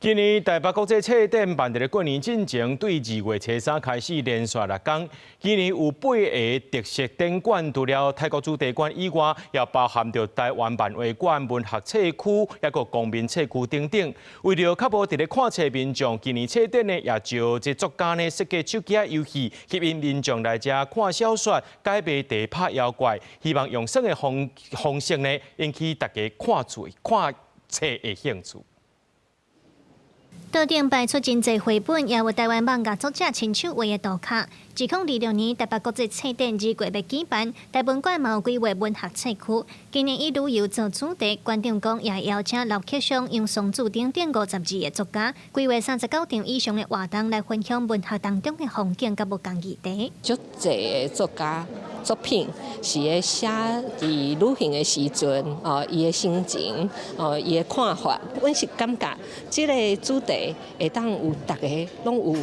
今年台北国际册展办在过年进前，对2月初3开始连续6天。今年有8个特色展馆，除了泰国主题馆以外，也包含着台湾漫画馆、文学册区，也个公民册区等等。为了确保伫咧看册民众，今年册展呢也就这作家呢设计手机游戏，吸引民众来遮看小说、解谜题、拍妖怪，希望用新的方式呢引起大家看册的兴趣。 桌顶摆出真侪绘本，也有台湾漫画作者亲手画的图卡。2026年台北国际册展2月要举办，台本馆嘛有规划文学册区。今年以旅游做主题，馆长讲也邀请老客商用双子等等52个作家，规划39场以上的活动来分享文学当中的风景甲无同议题。足侪作家作品是咧写伫旅行的时阵，伊的心情，伊的看法，阮是感觉即个主题会当有大家拢有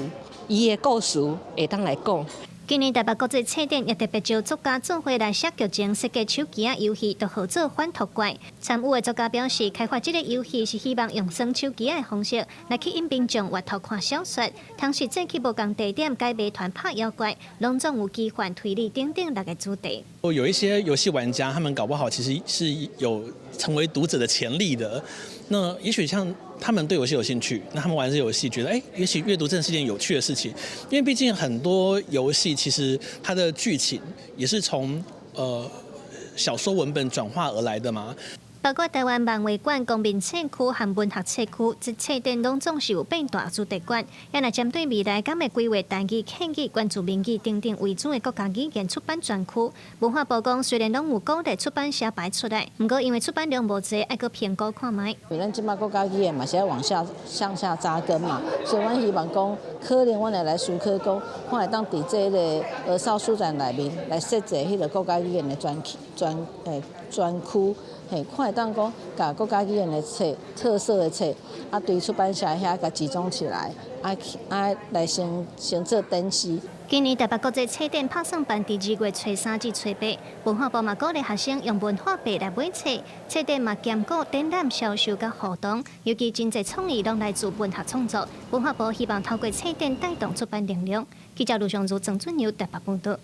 伊的故事会当来讲。 今年台北国际册展也特别招作家做伙来写剧情、设计手机游戏，都合作反托怪。参与的作家表示，开发这个游戏是希望用耍手机的方式来吸引民众阅读看小说，同时这去无共地点解谜团、拍妖怪，拢总有奇幻、推理等等6个主题。有一些游戏玩家，他们搞不好其实是有成为读者的潜力的。那也许像他们对游戏有兴趣，那他们玩这游戏，觉得也许阅读真的是件有趣的事情。因为毕竟很多游戏其实它的剧情也是从小说文本转化而来的嘛。 包括台湾漫画馆、公民册区和文学册区，这册展拢总是有变大主题馆，也来针对未来敢会规划台语、客语、关注民语等等为主的国家语言出版专区。文化部讲，虽然拢有鼓励出版社排出来，不过因为出版量无济，爱搁评估看卖。因为咱即摆国家语言嘛是要向下扎根嘛，所以阮希望讲，可能阮会来思考讲，看会当伫这个儿少书展内面来设置迄个国家语言的专区。 嘿，看会当讲，甲国家语言的册、特色的册，对出版社遐甲集中起来，来先做展示。今年台北国际册展拍算办伫2月初3至初8，文化部嘛鼓励学生用文化币来买册，册展嘛兼顾展览、销售甲互动，尤其真侪创意拢来自文学创作。文化部希望透过册展带动出版能量。记者卢尚如、郑俊尧台北报道。